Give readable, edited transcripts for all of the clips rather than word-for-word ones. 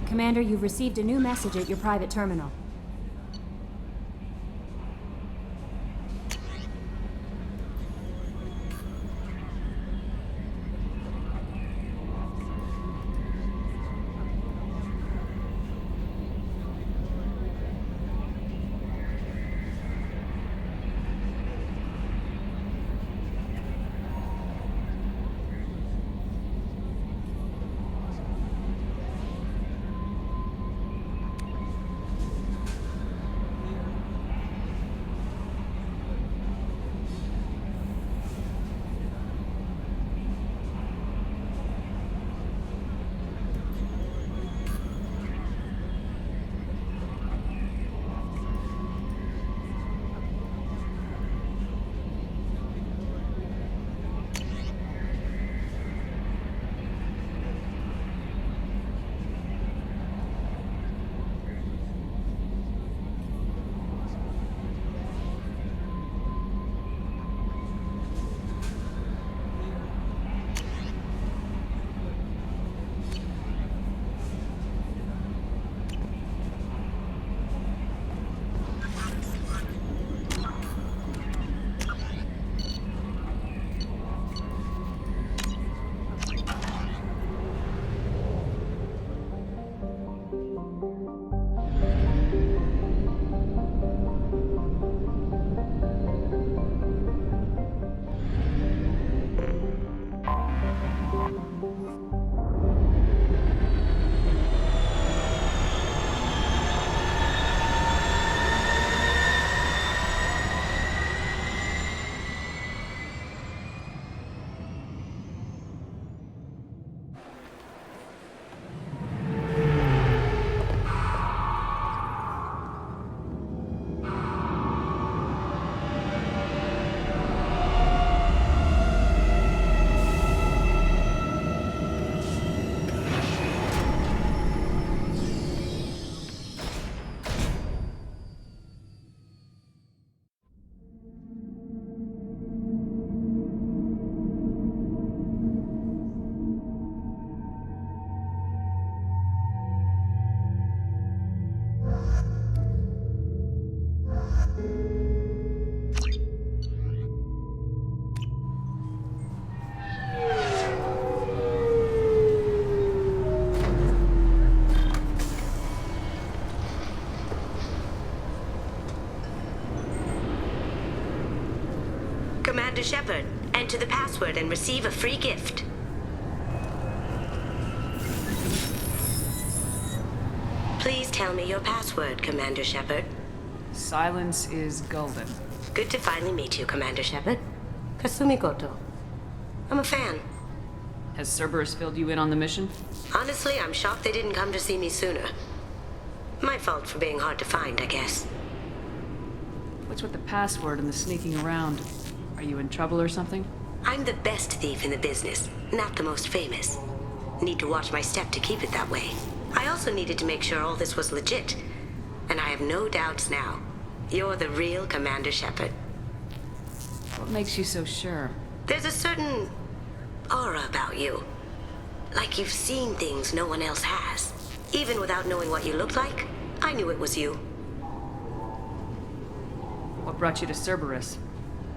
Commander, you've received a new message at your private terminal. Commander Shepard, enter the password and receive a free gift. Please tell me your password, Commander Shepard. Silence is golden. Good to finally meet you, Commander Shepard. Kasumi Koto. I'm a fan. Has Cerberus filled you in on the mission? Honestly, I'm shocked they didn't come to see me sooner. My fault for being hard to find, I guess. What's with the password and the sneaking around? Are you in trouble or something? I'm the best thief in the business, not the most famous. Need to watch my step to keep it that way. I also needed to make sure all this was legit. And I have no doubts now. You're the real Commander Shepard. What makes you so sure? There's a certain aura about you. Like you've seen things no one else has. Even without knowing what you looked like, I knew it was you. What brought you to Cerberus?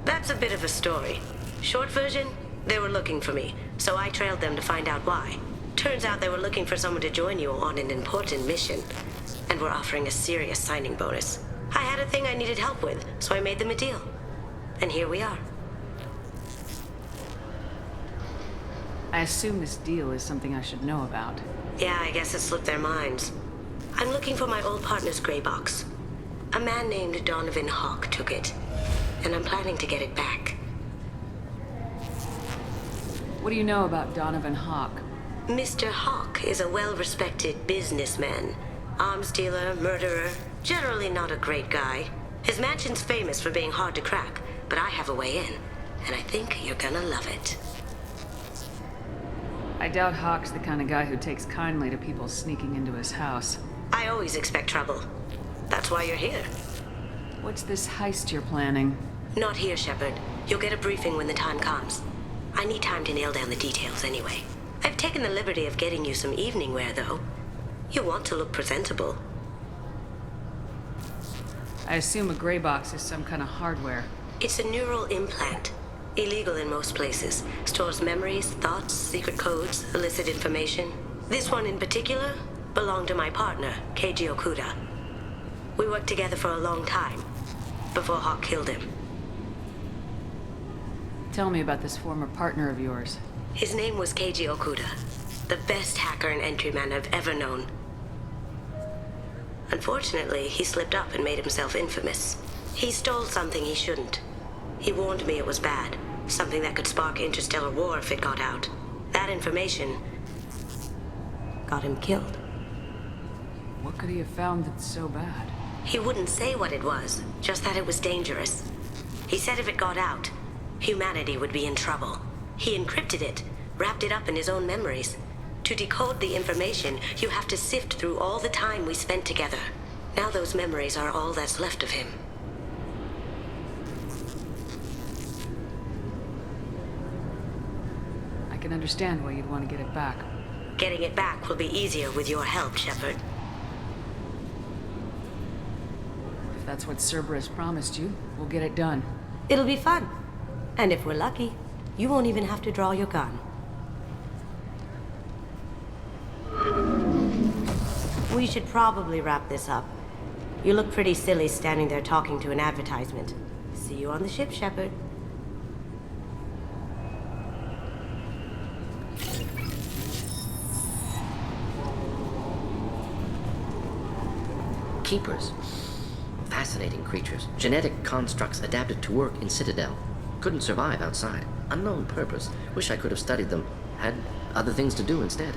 That's a bit of a story. Short version, they were looking for me, so I trailed them to find out why. Turns out they were looking for someone to join you on an important mission, and were offering a serious signing bonus. I had a thing I needed help with, so I made them a deal. And here we are. I assume this deal is something I should know about. Yeah, I guess it slipped their minds. I'm looking for my old partner's gray box. A man named Donovan Hawk took it, and I'm planning to get it back. What do you know about Donovan Hawk? Mr. Hawk is a well-respected businessman. Arms dealer, murderer, generally not a great guy. His mansion's famous for being hard to crack, but I have a way in, and I think you're gonna love it. I doubt Hawk's the kind of guy who takes kindly to people sneaking into his house. I always expect trouble. That's why you're here. What's this heist you're planning? Not here, Shepard. You'll get a briefing when the time comes. I need time to nail down the details anyway. I've taken the liberty of getting you some evening wear, though. You want to look presentable. I assume a gray box is some kind of hardware. It's a neural implant. Illegal in most places. Stores memories, thoughts, secret codes, illicit information. This one in particular belonged to my partner, Keiji Okuda. We worked together for a long time, before Hawk killed him. Tell me about this former partner of yours. His name was Keiji Okuda, the best hacker and entryman I've ever known. Unfortunately, he slipped up and made himself infamous. He stole something he shouldn't. He warned me it was bad, something that could spark interstellar war if it got out. That information got him killed. What could he have found that's so bad? He wouldn't say what it was, just that it was dangerous. He said if it got out, humanity would be in trouble. He encrypted it, wrapped it up in his own memories. To decode the information, you have to sift through all the time we spent together. Now those memories are all that's left of him. I can understand why you'd want to get it back. Getting it back will be easier with your help, Shepard. If that's what Cerberus promised you, we'll get it done. It'll be fun. And if we're lucky, you won't even have to draw your gun. We should probably wrap this up. You look pretty silly standing there talking to an advertisement. See you on the ship, Shepard. Keepers. Fascinating creatures. Genetic constructs adapted to work in Citadel. Couldn't survive outside. Unknown purpose. Wish I could have studied them. Had other things to do instead.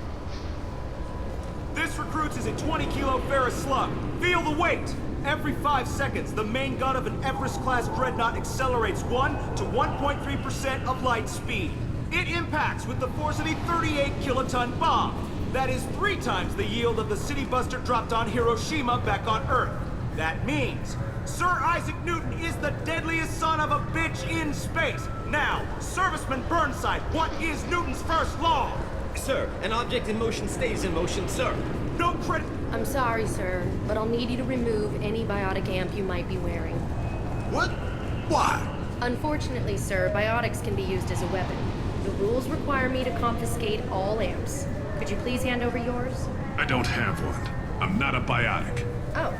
This recruits is a 20-kilo ferrous slug. Feel the weight! Every 5 seconds, the main gun of an Everest-class dreadnought accelerates 1 to 1.3% of light speed. It impacts with the force of a 38-kiloton bomb. That is 3 times the yield of the city buster dropped on Hiroshima back on Earth. That means Sir Isaac Newton is the deadliest son of a bitch in space. Now, Serviceman Burnside, what is Newton's first law? Sir, an object in motion stays in motion, sir. No credit. I'm sorry, sir, but I'll need you to remove any biotic amp you might be wearing. What? Why? Unfortunately, sir, biotics can be used as a weapon. The rules require me to confiscate all amps. Could you please hand over yours? I don't have one. I'm not a biotic. Oh.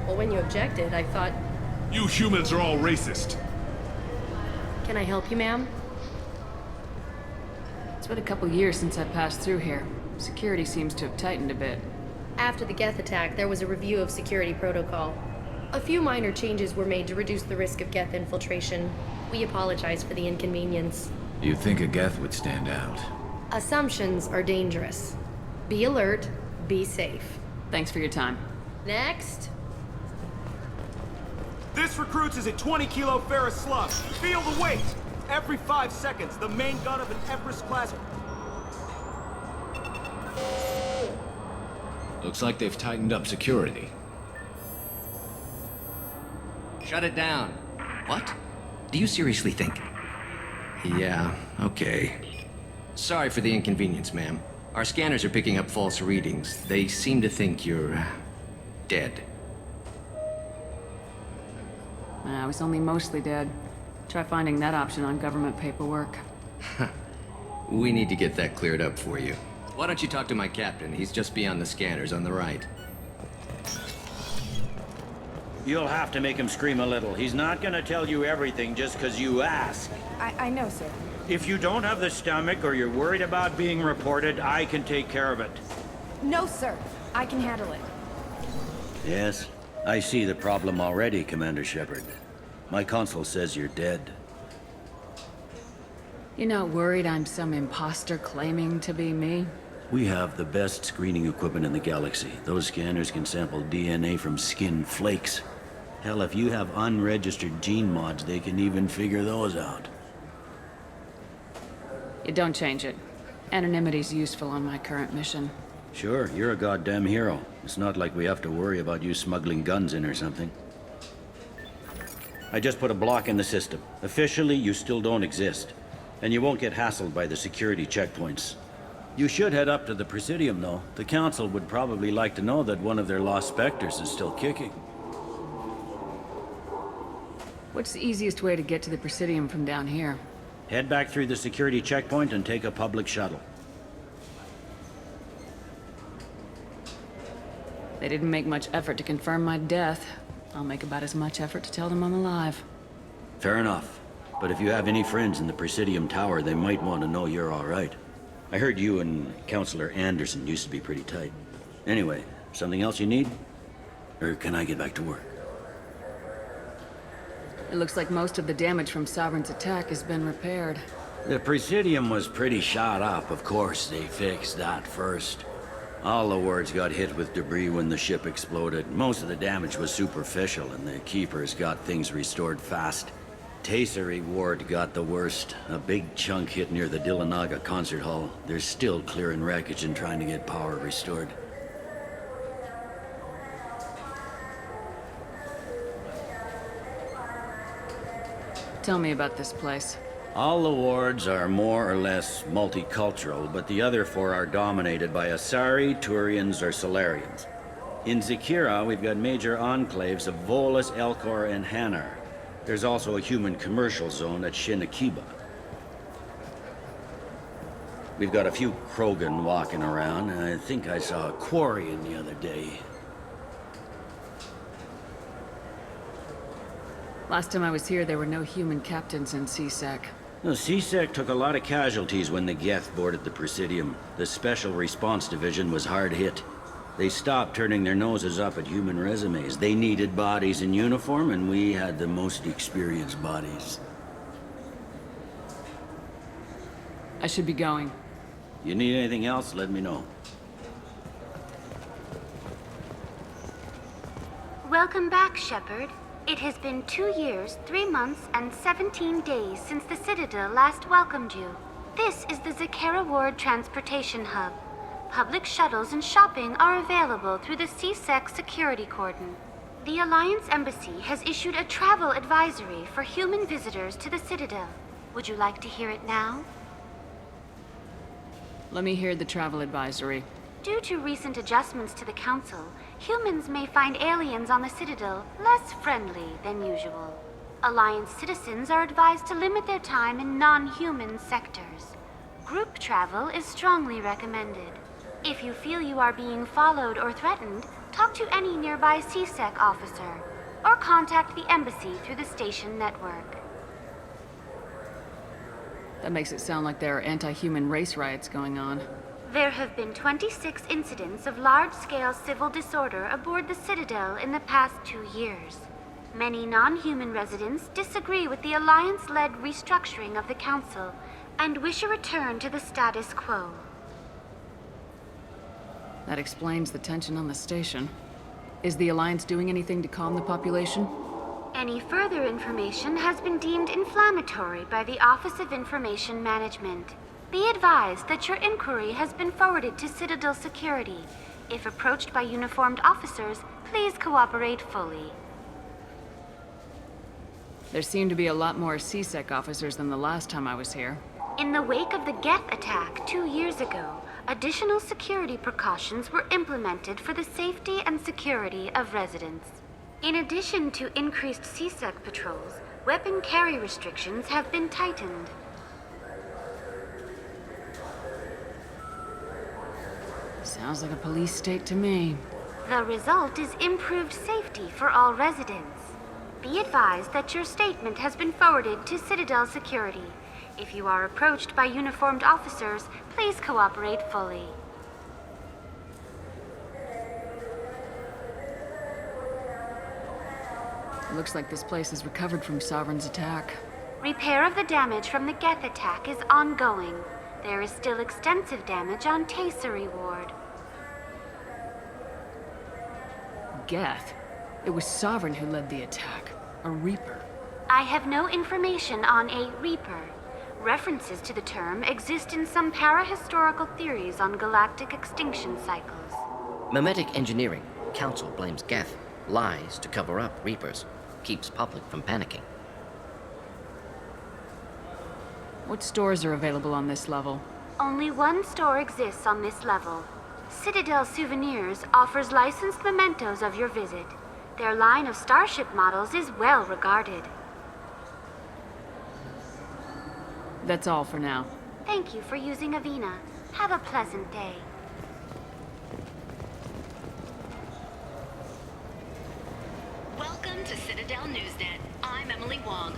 Well, when you objected, I thought... You humans are all racist. Can I help you, ma'am? It's been a couple years since I passed through here. Security seems to have tightened a bit. After the Geth attack, there was a review of security protocol. A few minor changes were made to reduce the risk of Geth infiltration. We apologize for the inconvenience. You think a Geth would stand out? Assumptions are dangerous. Be alert, be safe. Thanks for your time. Next. This recruits is a 20-kilo ferrous slug. Feel the weight! Every 5 seconds, the main gun of an Everest-class... Looks like they've tightened up security. Shut it down. What? Do you seriously think? Yeah, okay. Sorry for the inconvenience, ma'am. Our scanners are picking up false readings. They seem to think you're... dead. I was only mostly dead. Try finding that option on government paperwork. We need to get that cleared up for you. Why don't you talk to my captain? He's just beyond the scanners on the right. You'll have to make him scream a little. He's not gonna tell you everything just because you ask. I know, sir. If you don't have the stomach or you're worried about being reported, I can take care of it. No, sir. I can handle it. Yes, I see the problem already, Commander Shepard. My console says you're dead. You're not worried I'm some imposter claiming to be me? We have the best screening equipment in the galaxy. Those scanners can sample DNA from skin flakes. Hell, if you have unregistered gene mods, they can even figure those out. You don't change it. Anonymity's useful on my current mission. Sure, you're a goddamn hero. It's not like we have to worry about you smuggling guns in or something. I just put a block in the system. Officially, you still don't exist. And you won't get hassled by the security checkpoints. You should head up to the Presidium, though. The Council would probably like to know that one of their lost specters is still kicking. What's the easiest way to get to the Presidium from down here? Head back through the security checkpoint and take a public shuttle. They didn't make much effort to confirm my death. I'll make about as much effort to tell them I'm alive. Fair enough. But if you have any friends in the Presidium Tower, they might want to know you're all right. I heard you and Counselor Anderson used to be pretty tight. Anyway, something else you need? Or can I get back to work? It looks like most of the damage from Sovereign's attack has been repaired. The Presidium was pretty shot up. Of course, they fixed that first. All the wards got hit with debris when the ship exploded. Most of the damage was superficial, and the Keepers got things restored fast. Tasery Ward got the worst. A big chunk hit near the Dillanaga concert hall. They're still clearing wreckage and trying to get power restored. Tell me about this place. All the wards are more or less multicultural, but the other four are dominated by Asari, Turians, or Solarians. In Zakira, we've got major enclaves of Volus, Elcor, and Hanar. There's also a human commercial zone at Shinakiba. We've got a few Krogan walking around, and I think I saw a Quarian the other day. Last time I was here, there were no human captains in CSEC. The CSEC took a lot of casualties when the Geth boarded the Presidium. The Special Response Division was hard hit. They stopped turning their noses up at human resumes. They needed bodies in uniform, and we had the most experienced bodies. I should be going. You need anything else, let me know. Welcome back, Shepard. It has been 2 years, 3 months, and 17 days since the Citadel last welcomed you. This is the Zakera Ward Transportation Hub. Public shuttles and shopping are available through the CSEC security cordon. The Alliance Embassy has issued a travel advisory for human visitors to the Citadel. Would you like to hear it now? Let me hear the travel advisory. Due to recent adjustments to the Council, humans may find aliens on the Citadel less friendly than usual. Alliance citizens are advised to limit their time in non-human sectors. Group travel is strongly recommended. If you feel you are being followed or threatened, talk to any nearby CSEC officer, or contact the embassy through the station network. That makes it sound like there are anti-human race riots going on. There have been 26 incidents of large-scale civil disorder aboard the Citadel in the past 2 years. Many non-human residents disagree with the Alliance-led restructuring of the Council and wish a return to the status quo. That explains the tension on the station. Is the Alliance doing anything to calm the population? Any further information has been deemed inflammatory by the Office of Information Management. Be advised that your inquiry has been forwarded to Citadel Security. If approached by uniformed officers, please cooperate fully. There seem to be a lot more CSEC officers than the last time I was here. In the wake of the Geth attack 2 years ago, additional security precautions were implemented for the safety and security of residents. In addition to increased CSEC patrols, weapon carry restrictions have been tightened. Sounds like a police state to me. The result is improved safety for all residents. Be advised that your statement has been forwarded to Citadel Security. If you are approached by uniformed officers, please cooperate fully. Looks like this place has recovered from Sovereign's attack. Repair of the damage from the Geth attack is ongoing. There is still extensive damage on Tasery Ward. Geth? It was Sovereign who led the attack. A Reaper. I have no information on a Reaper. References to the term exist in some para-historical theories on galactic extinction cycles. Memetic engineering. Council blames Geth. Lies to cover up Reapers. Keeps public from panicking. What stores are available on this level? Only one store exists on this level. Citadel Souvenirs offers licensed mementos of your visit. Their line of starship models is well regarded. That's all for now. Thank you for using Avina. Have a pleasant day. Welcome to Citadel Newsnet. I'm Emily Wong.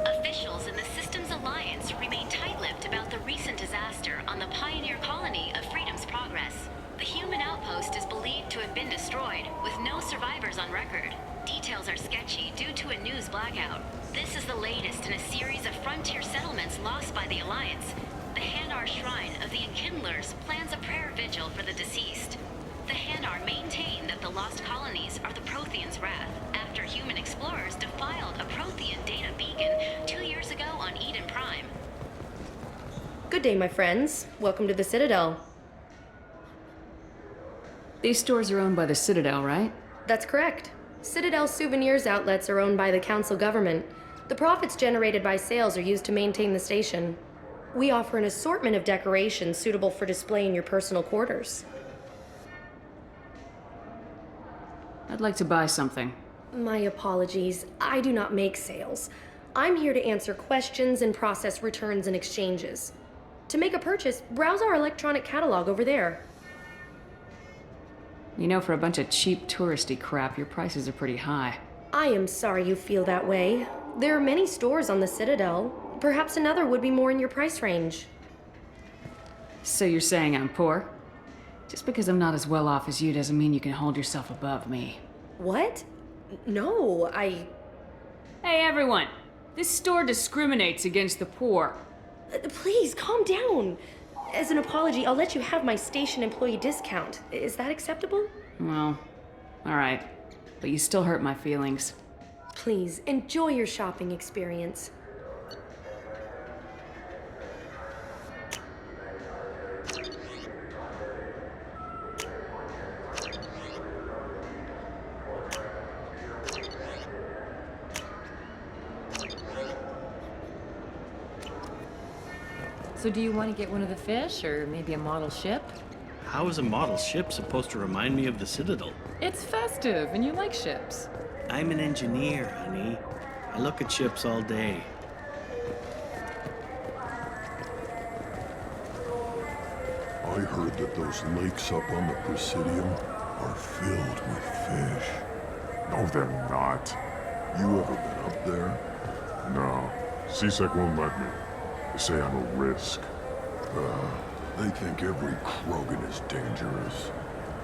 Officials in the Systems Alliance remain tight-lipped about the recent disaster on the pioneer colony of Freedom's Progress. The human outpost is believed to have been destroyed, with no survivors on record. Details are sketchy due to a news blackout. This is the latest in a series of frontier settlements lost by the Alliance. The Hanar Shrine of the Enkindlers plans a prayer vigil for the deceased. The Hanar maintain that the lost colonies are the Protheans' wrath, after human explorers defiled a Prothean data beacon 2 years ago on Eden Prime. Good day, my friends. Welcome to the Citadel. These stores are owned by the Citadel, right? That's correct. Citadel Souvenirs outlets are owned by the Council government. The profits generated by sales are used to maintain the station. We offer an assortment of decorations suitable for display in your personal quarters. I'd like to buy something. My apologies. I do not make sales. I'm here to answer questions and process returns and exchanges. To make a purchase, browse our electronic catalog over there. You know, for a bunch of cheap touristy crap, your prices are pretty high. I am sorry you feel that way. There are many stores on the Citadel. Perhaps another would be more in your price range. So you're saying I'm poor? Just because I'm not as well off as you doesn't mean you can hold yourself above me. What? No, Hey, everyone! This store discriminates against the poor. Please, calm down. As an apology, I'll let you have my station employee discount. Is that acceptable? Well, alright. But you still hurt my feelings. Please, enjoy your shopping experience. So do you want to get one of the fish, or maybe a model ship? How is a model ship supposed to remind me of the Citadel? It's festive, and you like ships. I'm an engineer, honey. I look at ships all day. I heard that those lakes up on the Presidium are filled with fish. No, they're not. You ever been up there? No. CSEC won't let me. They say I'm a risk. They think every Krogan is dangerous.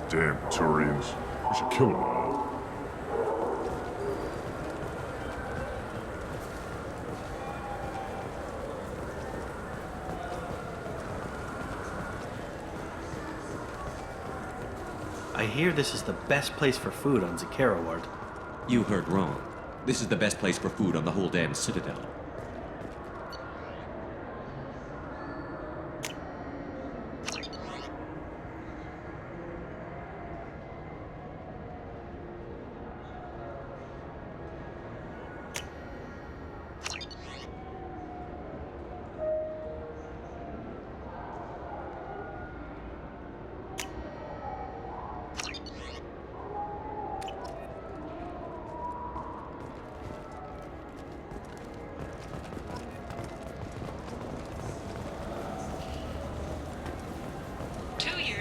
Damn Turians. We should kill them all. I hear this is the best place for food on Zakara Ward. You heard wrong. This is the best place for food on the whole damn Citadel.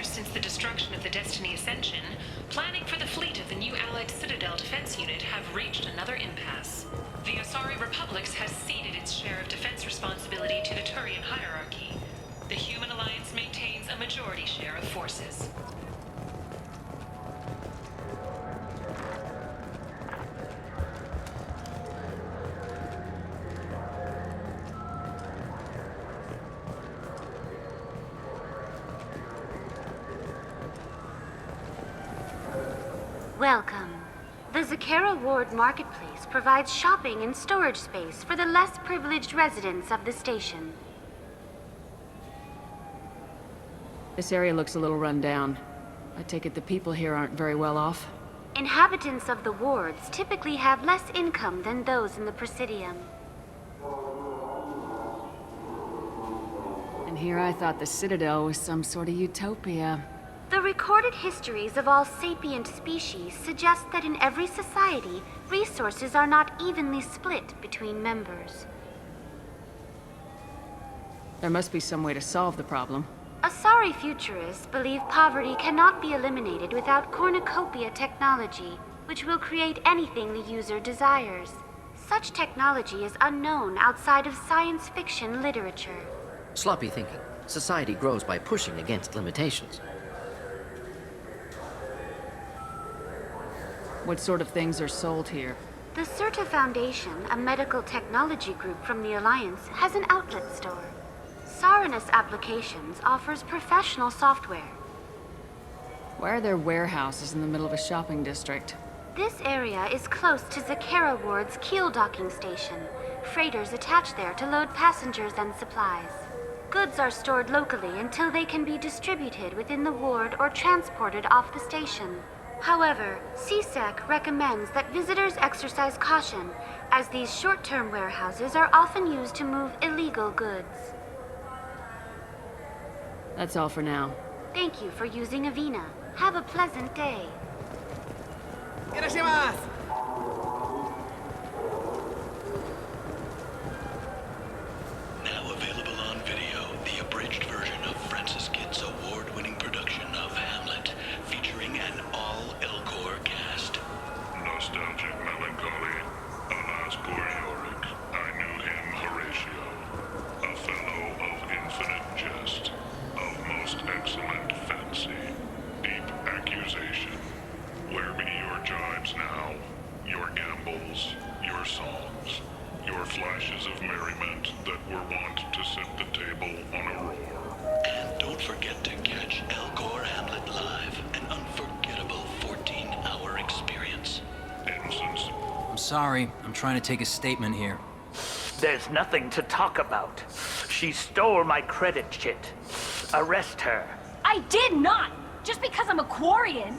Since the destruction of the Destiny Ascension, planning for the fleet of the new Allied Citadel Defense Unit have reached another impasse. The Asari Republics has ceded its share of defense responsibility to the Turian hierarchy. The Human Alliance maintains a majority share of forces. Welcome. The Zakara Ward Marketplace provides shopping and storage space for the less privileged residents of the station. This area looks a little run down. I take it the people here aren't very well off? Inhabitants of the wards typically have less income than those in the Presidium. And here I thought the Citadel was some sort of utopia. The recorded histories of all sapient species suggest that in every society, resources are not evenly split between members. There must be some way to solve the problem. Asari futurists believe poverty cannot be eliminated without cornucopia technology, which will create anything the user desires. Such technology is unknown outside of science fiction literature. Sloppy thinking. Society grows by pushing against limitations. What sort of things are sold here? The Certa Foundation, a medical technology group from the Alliance, has an outlet store. Saranus Applications offers professional software. Why are there warehouses in the middle of a shopping district? This area is close to Zakara Ward's keel docking station. Freighters attach there to load passengers and supplies. Goods are stored locally until they can be distributed within the ward or transported off the station. However, CSEC recommends that visitors exercise caution, as these short-term warehouses are often used to move illegal goods. That's all for now. Thank you for using Avina. Have a pleasant day. Now available on video, the abridged version of Francis Kidd's award-winning production of Hamlet, featuring an all-Elcor cast. Nostalgic melancholy. Alas, poor Yorick. I knew him, Horatio. A fellow of infinite jest, of most excellent fancy, deep accusation. Where be your jibes now? Your gambols, your songs, your flashes of merriment that were wont to set the table on a roar. And don't forget to catch Elcor Hamlet live, an unforgettable 14-hour experience. Innocence. I'm sorry, I'm trying to take a statement here. There's nothing to talk about. She stole my credit chit. Arrest her. I did not! Just because I'm a Quarian!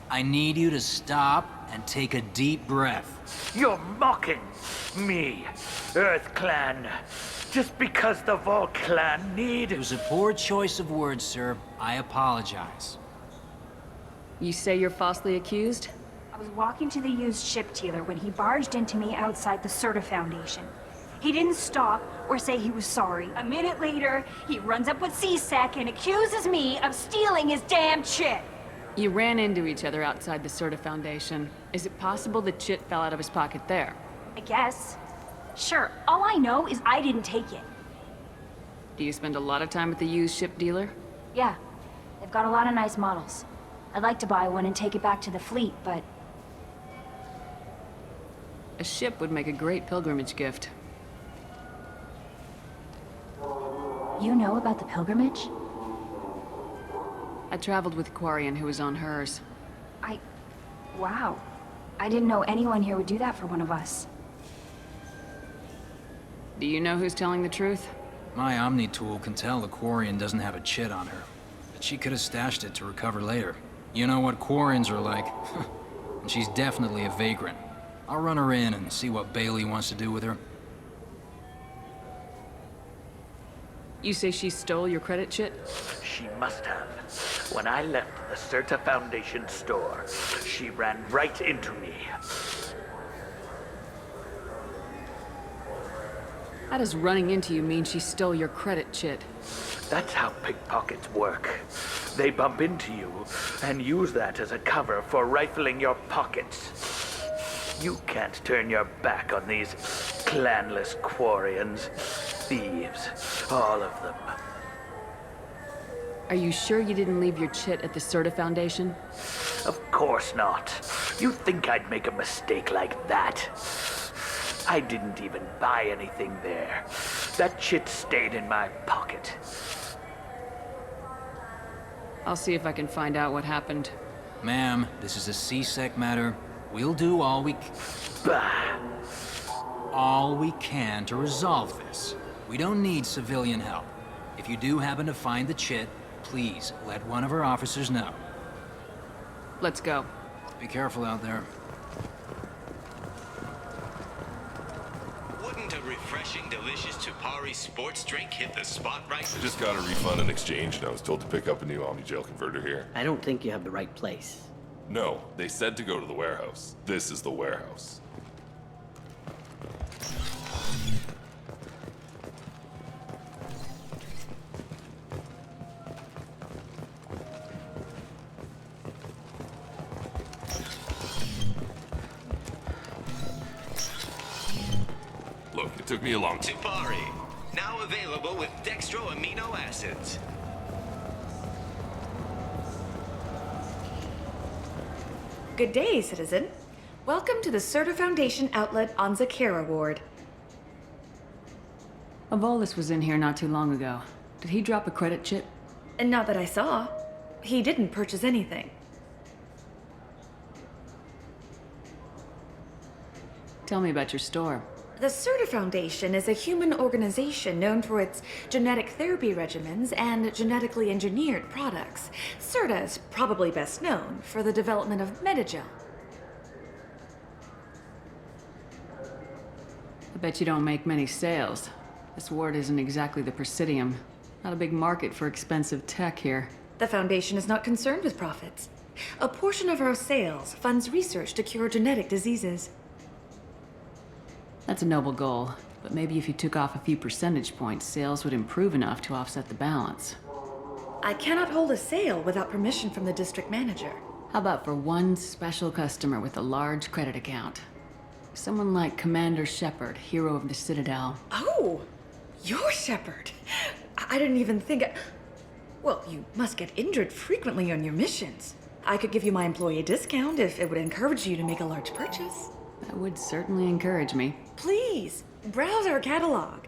I need you to stop and take a deep breath. You're mocking me, Earth Clan. Just because the Vol Clan need... It was a poor choice of words, sir. I apologize. You say you're falsely accused? I was walking to the used ship dealer when he barged into me outside the Certa Foundation. He didn't stop or say he was sorry. A minute later, he runs up with CSEC and accuses me of stealing his damn chit. You ran into each other outside the Certa Foundation. Is it possible the chit fell out of his pocket there? I guess. Sure, all I know is I didn't take it. Do you spend a lot of time at the used ship dealer? Yeah, they've got a lot of nice models. I'd like to buy one and take it back to the fleet, but... A ship would make a great pilgrimage gift. You know about the pilgrimage? I traveled with a Quarian who was on hers. Wow. I didn't know anyone here would do that for one of us. Do you know who's telling the truth? My Omni tool can tell the Quarian doesn't have a chit on her, but she could have stashed it to recover later. You know what Quarians are like, and she's definitely a vagrant. I'll run her in and see what Bailey wants to do with her. You say she stole your credit chit? She must have. When I left the Certa Foundation store, she ran right into me. How does running into you mean she stole your credit chit? That's how pickpockets work. They bump into you and use that as a cover for rifling your pockets. You can't turn your back on these clanless Quarians. Thieves, all of them. Are you sure you didn't leave your chit at the Certa Foundation? Of course not. You think I'd make a mistake like that? I didn't even buy anything there. That chit stayed in my pocket. I'll see if I can find out what happened. Ma'am, this is a CSEC matter. We'll do all we can to resolve this. We don't need civilian help. If you do happen to find the chit, please let one of our officers know. Let's go. Be careful out there. Wouldn't have refreshing, delicious Tupari sports drink hit the spot right? I just got a refund and exchange, and I was told to pick up a new Omni-Gel converter here. I don't think you have the right place. No, they said to go to the warehouse. This is the warehouse. Look, it took me a long time. Tupari, now available with dextro amino acids. Good day, citizen. Welcome to the Serta Foundation outlet on Zakera Ward. Avolis was in here not too long ago. Did he drop a credit chip? And not that I saw. He didn't purchase anything. Tell me about your store. The Serta Foundation is a human organization known for its genetic therapy regimens and genetically engineered products. Serta is probably best known for the development of Metagel. I bet you don't make many sales. This ward isn't exactly the Presidium. Not a big market for expensive tech here. The Foundation is not concerned with profits. A portion of our sales funds research to cure genetic diseases. That's a noble goal, but maybe if you took off a few percentage points, sales would improve enough to offset the balance. I cannot hold a sale without permission from the district manager. How about for one special customer with a large credit account? Someone like Commander Shepard, hero of the Citadel. Oh, you're Shepard. I didn't even think Well, you must get injured frequently on your missions. I could give you my employee discount if it would encourage you to make a large purchase. That would certainly encourage me. Please, browse our catalog.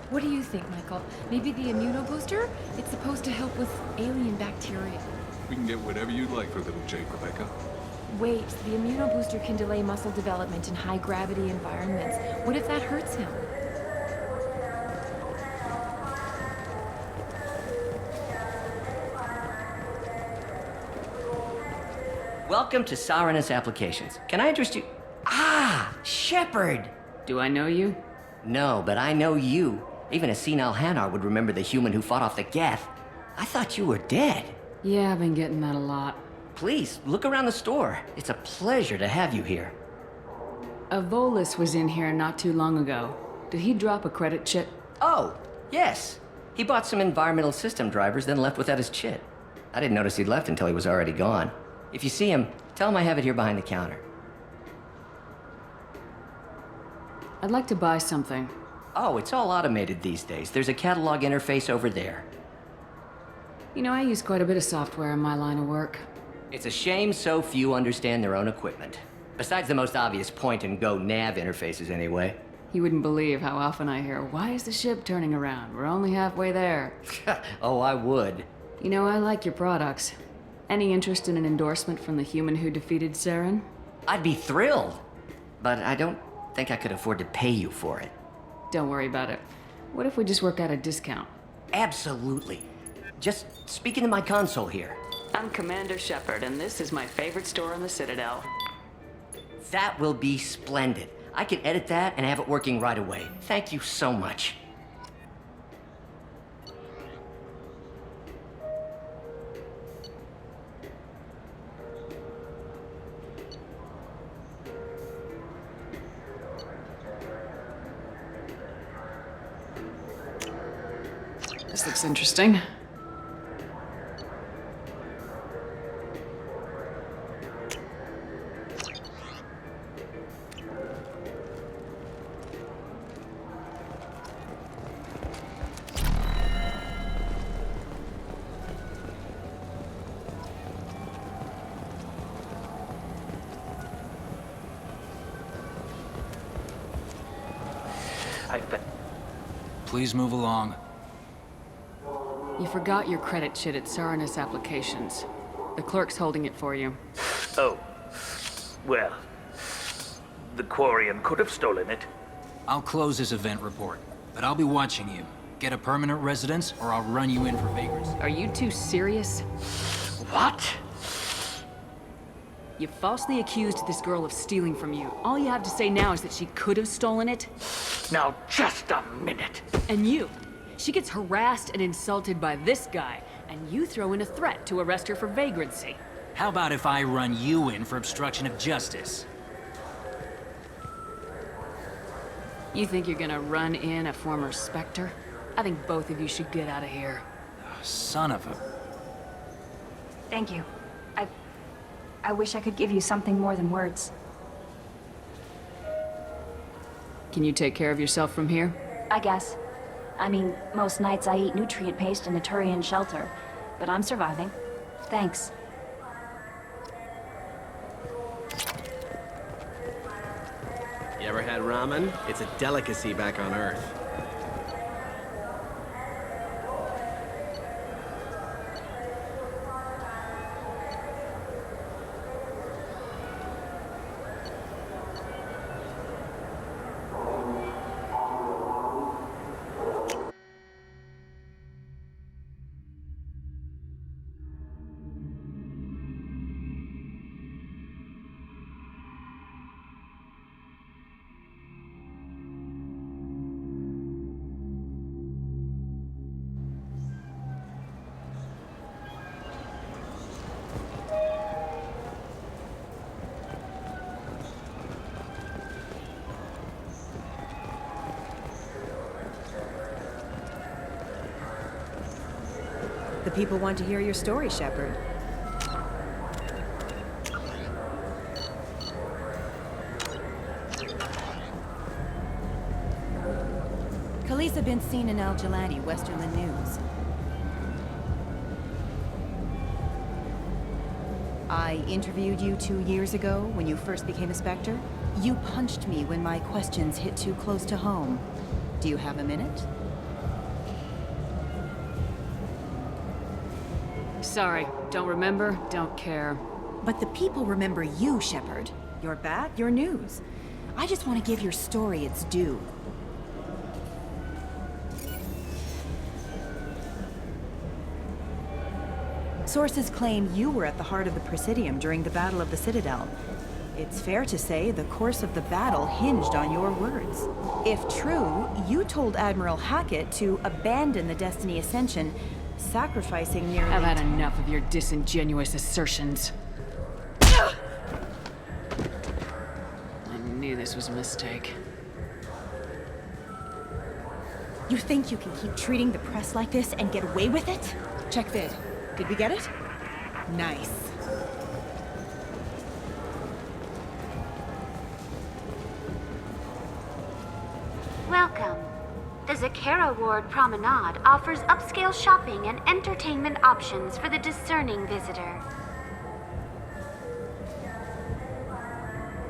What do you think, Michael? Maybe the immunobooster? It's supposed to help with alien bacteria. We can get whatever you'd like for little Jake, Rebecca. Wait, the immunobooster can delay muscle development in high-gravity environments. What if that hurts him? Welcome to Saranus Applications. Can I interest you? Ah, Shepard! Do I know you? No, but I know you. Even a senile Hanar would remember the human who fought off the Geth. I thought you were dead. Yeah, I've been getting that a lot. Please, look around the store. It's a pleasure to have you here. Avolis was in here not too long ago. Did he drop a credit chip? Oh, yes. He bought some environmental system drivers, then left without his chit. I didn't notice he'd left until he was already gone. If you see him, tell him I have it here behind the counter. I'd like to buy something. Oh, it's all automated these days. There's a catalog interface over there. You know, I use quite a bit of software in my line of work. It's a shame so few understand their own equipment. Besides the most obvious point-and-go nav interfaces, anyway. You wouldn't believe how often I hear, "Why is the ship turning around? We're only halfway there." Oh, I would. You know, I like your products. Any interest in an endorsement from the human who defeated Saren? I'd be thrilled. But I don't think I could afford to pay you for it. Don't worry about it. What if we just work out a discount? Absolutely. Just speak into my console here. I'm Commander Shepard, and this is my favorite store in the Citadel. That will be splendid. I can edit that and have it working right away. Thank you so much. This looks interesting. Please move along. You forgot your credit chit at Saranus Applications. The clerk's holding it for you. Oh. Well, The Quarian could have stolen it. I'll close this event report, but I'll be watching you. Get a permanent residence, or I'll run you in for vagrancy. Are you two serious? What? You falsely accused this girl of stealing from you. All you have to say now is that she could have stolen it? Now, just a minute. And you. She gets harassed and insulted by this guy, and you throw in a threat to arrest her for vagrancy. How about if I run you in for obstruction of justice? You think you're gonna run in a former Spectre? I think both of you should get out of here. Son of a... Thank you. I wish I could give you something more than words. Can you take care of yourself from here? I guess. I mean, most nights I eat nutrient paste in a Turian shelter, but I'm surviving. Thanks. You ever had ramen? It's a delicacy back on Earth. The people want to hear your story, Shepard. Khaleesa been seen in Al Jalani, Westerland News. I interviewed you 2 years ago when you first became a Spectre. You punched me when my questions hit too close to home. Do you have a minute? Sorry, don't remember, don't care. But the people remember you, Shepard. Your bat, your news. I just want to give your story its due. Sources claim you were at the heart of the Presidium during the Battle of the Citadel. It's fair to say the course of the battle hinged on your words. If true, you told Admiral Hackett to abandon the Destiny Ascension, sacrificing nearly... I've had enough of your disingenuous assertions. I knew this was a mistake. You think you can keep treating the press like this and get away with it? Check vid. Did we get it? Nice. Welcome. The Zakara Ward Promenade offers upscale shopping and entertainment options for the discerning visitor.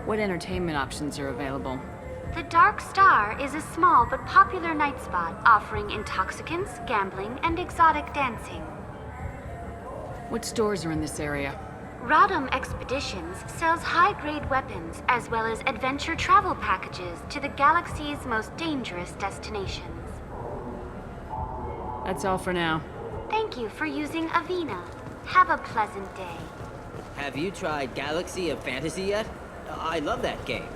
What entertainment options are available? The Dark Star is a small but popular night spot offering intoxicants, gambling, and exotic dancing. What stores are in this area? Rodham Expeditions sells high-grade weapons as well as adventure travel packages to the galaxy's most dangerous destinations. That's all for now. Thank you for using Avena. Have a pleasant day. Have you tried Galaxy of Fantasy yet? I love that game.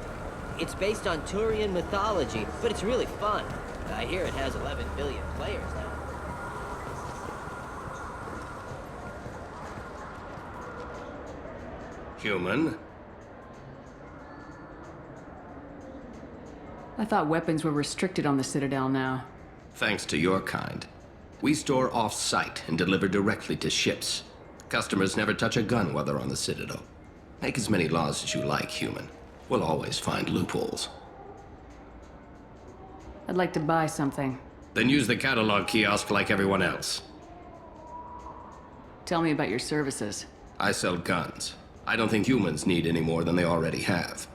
It's based on Turian mythology, but it's really fun. I hear it has 11 billion players now. Human? I thought weapons were restricted on the Citadel now. Thanks to your kind. We store off-site and deliver directly to ships. Customers never touch a gun while they're on the Citadel. Make as many laws as you like, human. We'll always find loopholes. I'd like to buy something. Then use the catalog kiosk like everyone else. Tell me about your services. I sell guns. I don't think humans need any more than they already have.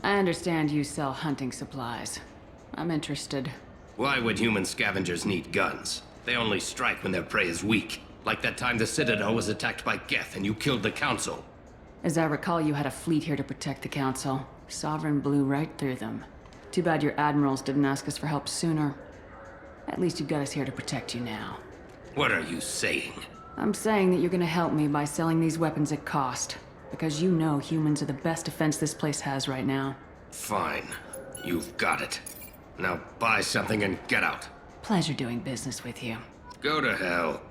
I understand you sell hunting supplies. I'm interested. Why would human scavengers need guns? They only strike when their prey is weak. Like that time the Citadel was attacked by Geth and you killed the Council. As I recall, you had a fleet here to protect the Council. Sovereign blew right through them. Too bad your admirals didn't ask us for help sooner. At least you've got us here to protect you now. What are you saying? I'm saying that you're gonna help me by selling these weapons at cost. Because you know humans are the best defense this place has right now. Fine. You've got it. Now buy something and get out. Pleasure doing business with you. Go to hell.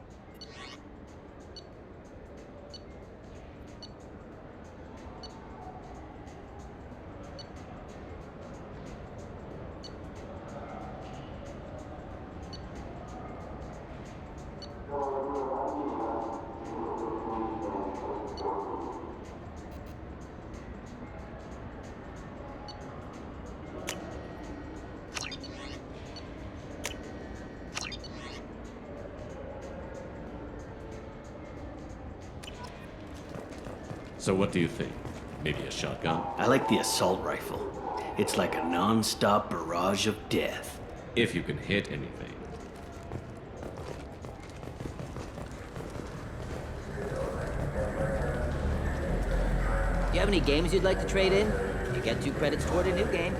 So what do you think? Maybe a shotgun? I like the assault rifle. It's like a non-stop barrage of death. If you can hit anything. Do you have any games you'd like to trade in? You get 2 credits toward a new game.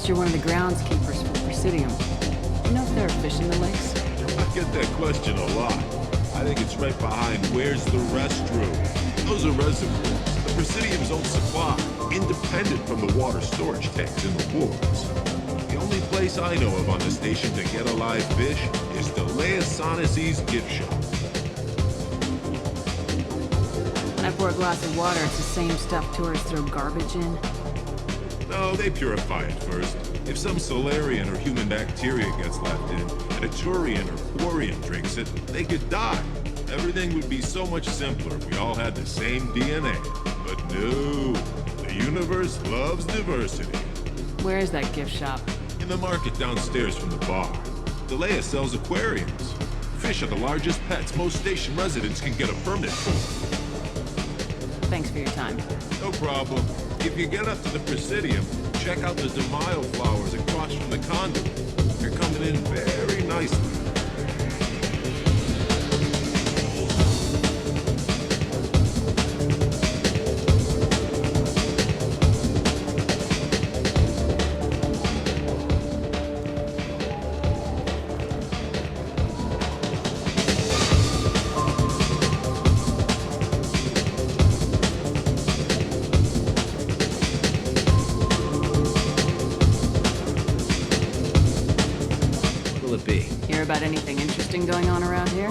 You're one of the groundskeepers for the Presidium. Do you know if there are fish in the lakes? I get that question a lot. I think it's right behind where's the restroom. Those are reservoirs. The Presidium's own supply, independent from the water storage tanks in the woods. The only place I know of on the station to get a live fish is the Leosanisi's gift shop. When I pour a glass of water, it's the same stuff tourists throw garbage in. No, they purify it first. If some Solarian or human bacteria gets left in, and a Turian or Quarian drinks it, they could die. Everything would be so much simpler if we all had the same DNA. But no, the universe loves diversity. Where is that gift shop? In the market downstairs from the bar. Delea sells aquariums. Fish are the largest pets most station residents can get a permit for. Thanks for your time. No problem. If you get up to the Presidium, check out the DeMaio flowers across from the conduit. They're coming in very nicely. About anything interesting going on around here?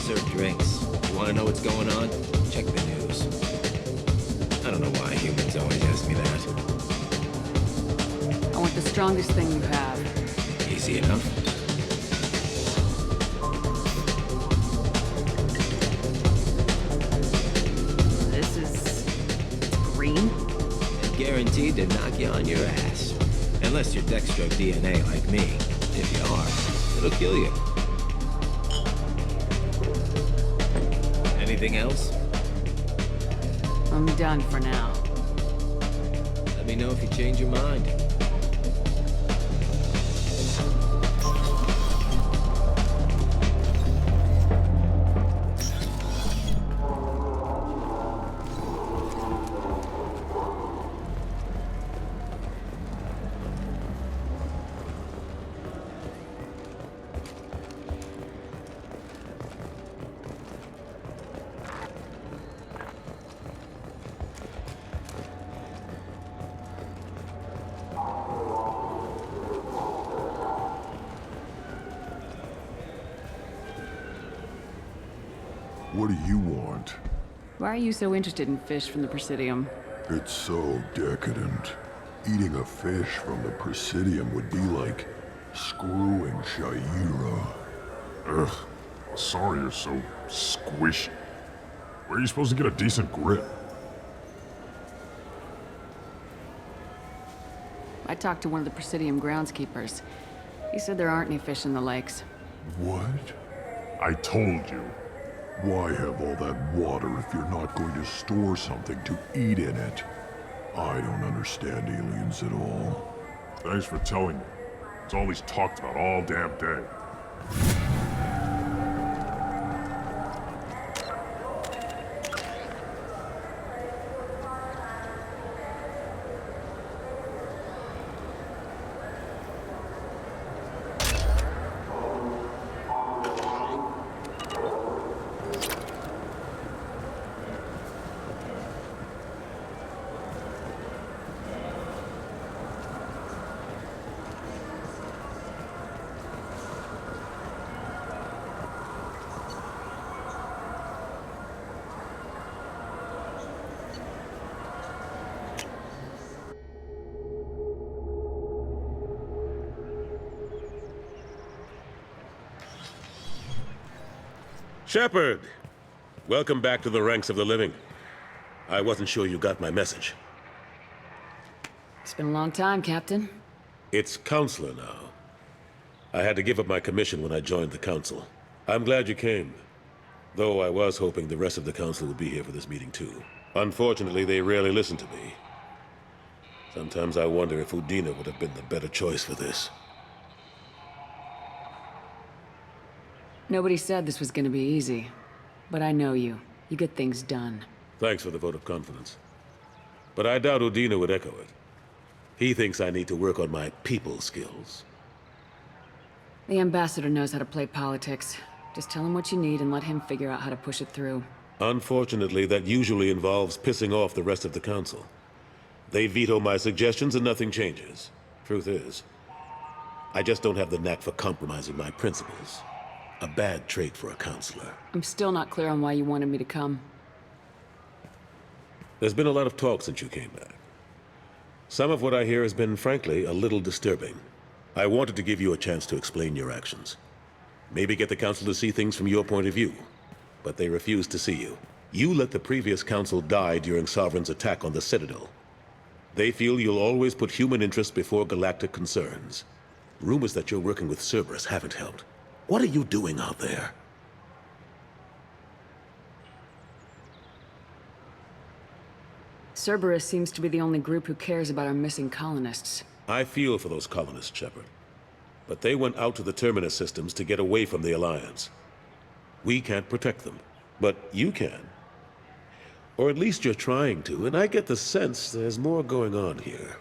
Serve drinks. You want to know what's going on? Check the news. I don't know why humans always ask me that. I want the strongest thing you have. Easy enough. This is green? And guaranteed to knock you on your ass. Unless you're Dextro DNA like me. If you are, it'll kill you. Anything else? I'm done for now. Let me know if you change your mind. What do you want? Why are you so interested in fish from the Presidium? It's so decadent. Eating a fish from the Presidium would be like screwing Shaira. Ugh. Sorry you're so squishy. Where are you supposed to get a decent grip? I talked to one of the Presidium groundskeepers. He said there aren't any fish in the lakes. What? I told you. Why have all that water if you're not going to store something to eat in it? I don't understand aliens at all. Thanks for telling me. It's all he's talked about all damn day. Shepard! Welcome back to the ranks of the living. I wasn't sure you got my message. It's been a long time, Captain. It's Counselor now. I had to give up my commission when I joined the Council. I'm glad you came. Though I was hoping the rest of the Council would be here for this meeting too. Unfortunately, they rarely listen to me. Sometimes I wonder if Udina would have been the better choice for this. Nobody said this was gonna be easy. But I know you. You get things done. Thanks for the vote of confidence. But I doubt Udina would echo it. He thinks I need to work on my people skills. The ambassador knows how to play politics. Just tell him what you need and let him figure out how to push it through. Unfortunately, that usually involves pissing off the rest of the Council. They veto my suggestions and nothing changes. Truth is, I just don't have the knack for compromising my principles. A bad trait for a counselor. I'm still not clear on why you wanted me to come. There's been a lot of talk since you came back. Some of what I hear has been, frankly, a little disturbing. I wanted to give you a chance to explain your actions. Maybe get the Council to see things from your point of view. But they refuse to see you. You let the previous Council die during Sovereign's attack on the Citadel. They feel you'll always put human interests before galactic concerns. Rumors that you're working with Cerberus haven't helped. What are you doing out there? Cerberus seems to be the only group who cares about our missing colonists. I feel for those colonists, Shepard. But they went out to the Terminus systems to get away from the Alliance. We can't protect them, but you can. Or at least you're trying to, and I get the sense there's more going on here.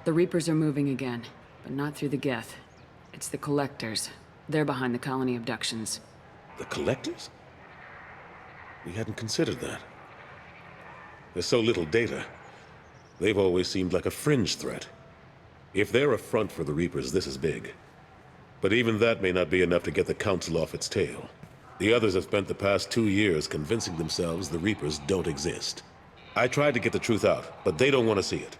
The Reapers are moving again, but not through the Geth. It's the Collectors. They're behind the colony abductions. The Collectors? We hadn't considered that. There's so little data. They've always seemed like a fringe threat. If they're a front for the Reapers, this is big. But even that may not be enough to get the Council off its tail. The others have spent the past 2 years convincing themselves the Reapers don't exist. I tried to get the truth out, but they don't want to see it.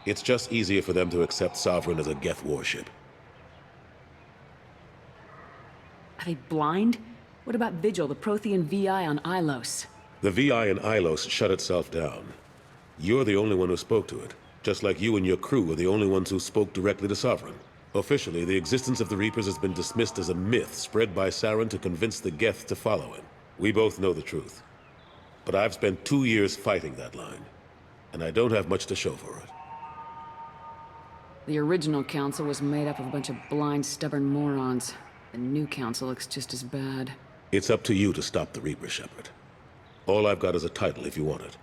It's just easier for them to accept Sovereign as a Geth warship. Are they blind? What about Vigil, the Prothean VI on Ilos? The VI in Ilos shut itself down. You're the only one who spoke to it, just like you and your crew were the only ones who spoke directly to Sovereign. Officially, the existence of the Reapers has been dismissed as a myth spread by Saren to convince the Geth to follow him. We both know the truth. But I've spent 2 years fighting that line, and I don't have much to show for it. The original council was made up of a bunch of blind, stubborn morons. The new council looks just as bad. It's up to you to stop the Reaper, Shepard. All I've got is a title if you want it.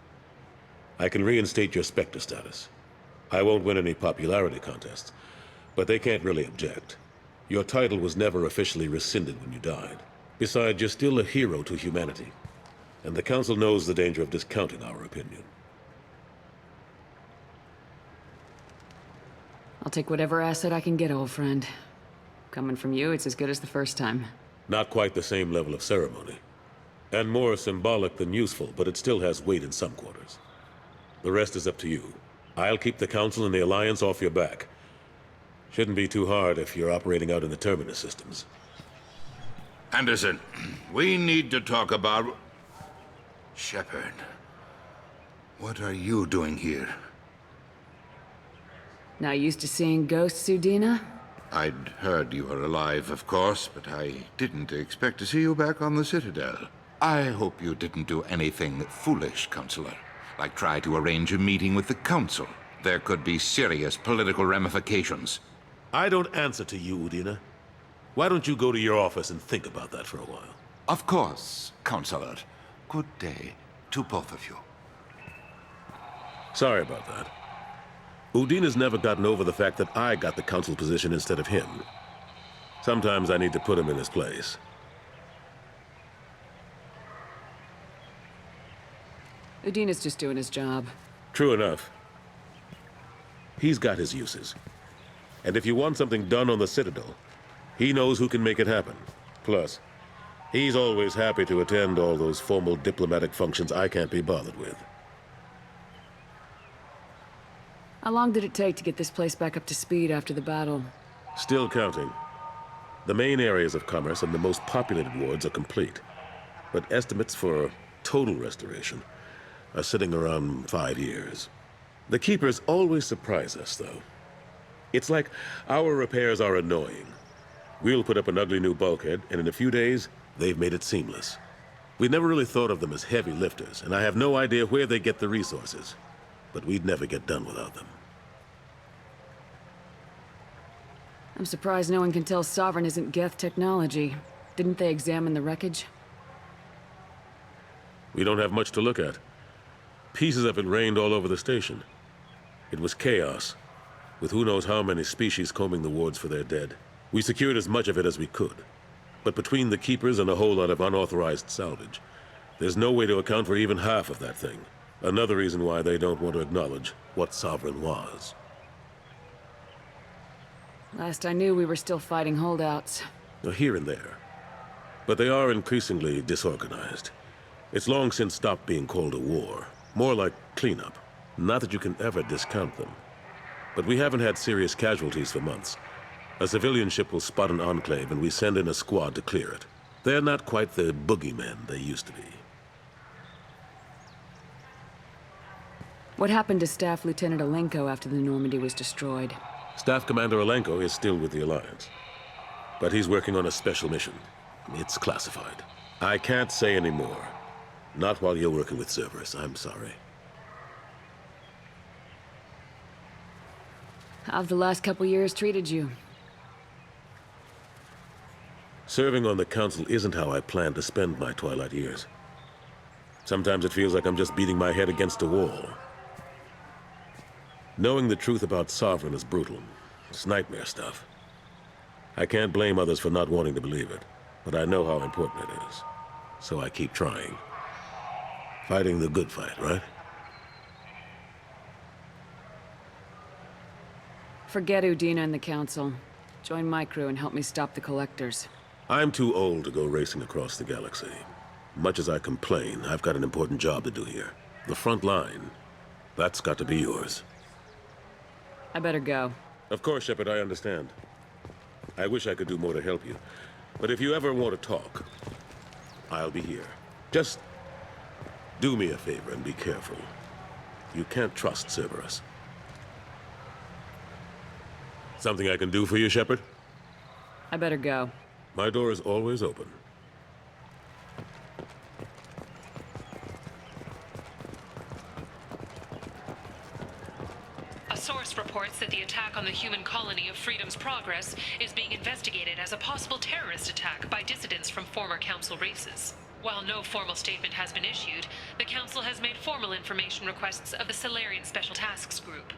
I can reinstate your Spectre status. I won't win any popularity contests, but they can't really object. Your title was never officially rescinded when you died. Besides, you're still a hero to humanity. And the Council knows the danger of discounting our opinion. I'll take whatever asset I can get, old friend. Coming from you, it's as good as the first time. Not quite the same level of ceremony. And more symbolic than useful, but it still has weight in some quarters. The rest is up to you. I'll keep the Council and the Alliance off your back. Shouldn't be too hard if you're operating out in the Terminus systems. Anderson, we need to talk about... Shepard, what are you doing here? Not used to seeing ghosts, Udina? I'd heard you were alive, of course, but I didn't expect to see you back on the Citadel. I hope you didn't do anything foolish, Counselor. Like try to arrange a meeting with the Council. There could be serious political ramifications. I don't answer to you, Udina. Why don't you go to your office and think about that for a while? Of course, Counselor. Good day to both of you. Sorry about that. Udina's never gotten over the fact that I got the Council position instead of him. Sometimes I need to put him in his place. Udina's just doing his job. True enough. He's got his uses. And if you want something done on the Citadel, he knows who can make it happen. Plus, he's always happy to attend all those formal diplomatic functions I can't be bothered with. How long did it take to get this place back up to speed after the battle? Still counting. The main areas of commerce and the most populated wards are complete. But estimates for total restoration are sitting around 5 years. The Keepers always surprise us, though. It's like our repairs are annoying. We'll put up an ugly new bulkhead, and in a few days, they've made it seamless. We never really thought of them as heavy lifters, and I have no idea where they get the resources. But we'd never get done without them. I'm surprised no one can tell Sovereign isn't Geth technology. Didn't they examine the wreckage? We don't have much to look at. Pieces of it rained all over the station. It was chaos, with who knows how many species combing the wards for their dead. We secured as much of it as we could. But between the Keepers and a whole lot of unauthorized salvage, there's no way to account for even half of that thing. Another reason why they don't want to acknowledge what Sovereign was. Last I knew, we were still fighting holdouts. Here and there. But they are increasingly disorganized. It's long since stopped being called a war. More like cleanup. Not that you can ever discount them. But we haven't had serious casualties for months. A civilian ship will spot an enclave and we send in a squad to clear it. They're not quite the boogeymen they used to be. What happened to Staff Lieutenant Alenko after the Normandy was destroyed? Staff Commander Alenko is still with the Alliance. But he's working on a special mission. It's classified. I can't say any more. Not while you're working with Cerberus, I'm sorry. How've the last couple years treated you? Serving on the Council isn't how I plan to spend my twilight years. Sometimes it feels like I'm just beating my head against a wall. Knowing the truth about Sovereign is brutal. It's nightmare stuff. I can't blame others for not wanting to believe it, but I know how important it is. So I keep trying. Fighting the good fight, right? Forget Udina and the Council. Join my crew and help me stop the Collectors. I'm too old to go racing across the galaxy. Much as I complain, I've got an important job to do here. The front line. That's got to be yours. I better go. Of course, Shepard, I understand. I wish I could do more to help you. But if you ever want to talk, I'll be here. Just do me a favor and be careful. You can't trust Cerberus. Something I can do for you, Shepard? I better go. My door is always open. A source reports that the attack on the human colony of Freedom's Progress is being investigated as a possible terrorist attack by dissidents from former Council races. While no formal statement has been issued, the Council has made formal information requests of the Solarian Special Tasks Group.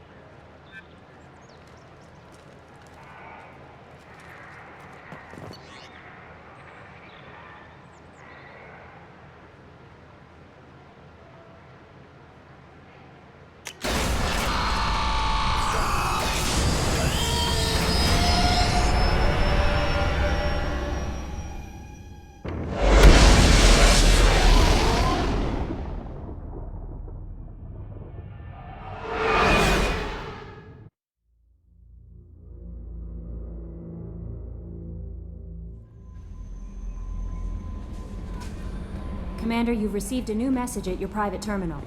Commander, you've received a new message at your private terminal.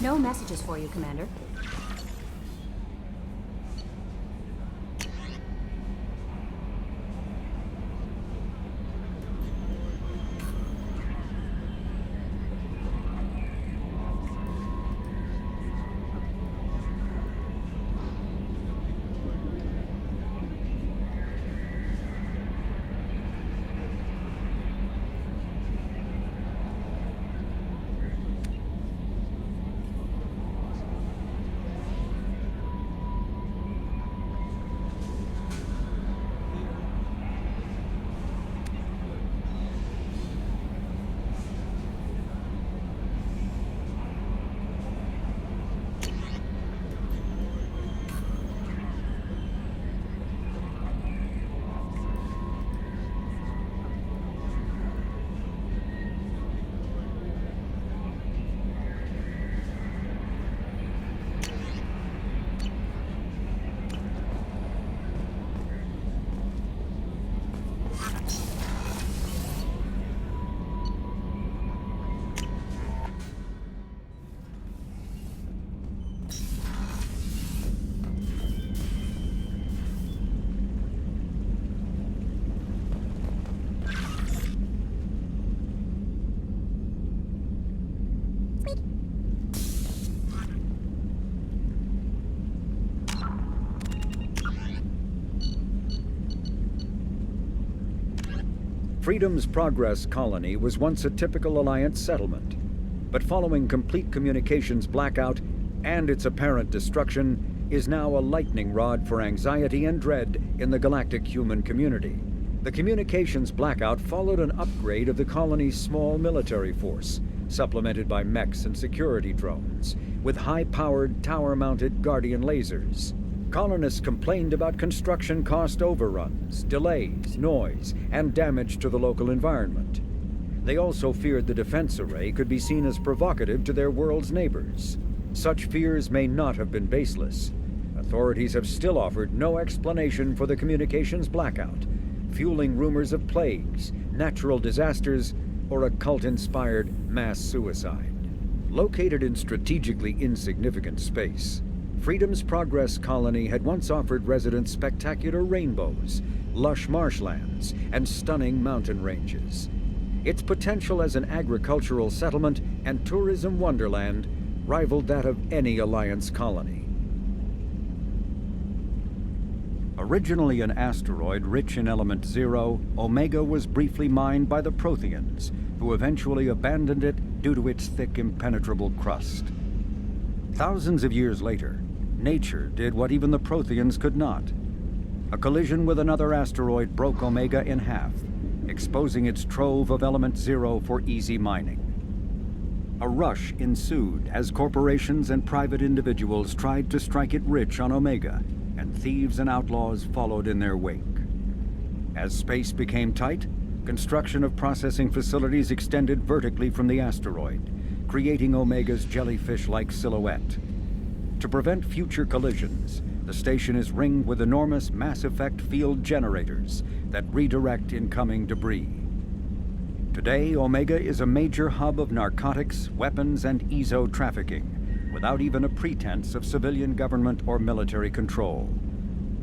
No messages for you, Commander. Freedom's Progress colony was once a typical Alliance settlement, but following complete communications blackout and its apparent destruction, is now a lightning rod for anxiety and dread in the galactic human community. The communications blackout followed an upgrade of the colony's small military force, supplemented by mechs and security drones, with high-powered, tower-mounted Guardian lasers. Colonists complained about construction cost overruns, delays, noise, and damage to the local environment. They also feared the defense array could be seen as provocative to their world's neighbors. Such fears may not have been baseless. Authorities have still offered no explanation for the communications blackout, fueling rumors of plagues, natural disasters, or a cult-inspired mass suicide. Located in strategically insignificant space, Freedom's Progress colony had once offered residents spectacular rainbows, lush marshlands, and stunning mountain ranges. Its potential as an agricultural settlement and tourism wonderland rivaled that of any Alliance colony. Originally an asteroid rich in element zero, Omega was briefly mined by the Protheans, who eventually abandoned it due to its thick, impenetrable crust. Thousands of years later, nature did what even the Protheans could not. A collision with another asteroid broke Omega in half, exposing its trove of element zero for easy mining. A rush ensued as corporations and private individuals tried to strike it rich on Omega, and thieves and outlaws followed in their wake. As space became tight, construction of processing facilities extended vertically from the asteroid, creating Omega's jellyfish-like silhouette. To prevent future collisions, the station is ringed with enormous mass-effect field generators that redirect incoming debris. Today, Omega is a major hub of narcotics, weapons, and EZO trafficking, without even a pretense of civilian government or military control.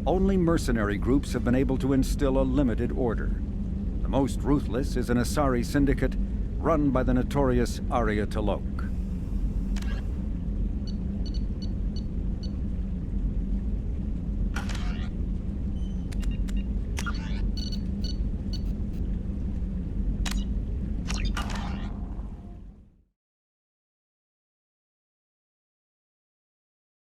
Only mercenary groups have been able to instill a limited order. The most ruthless is an Asari syndicate run by the notorious Arya Talok.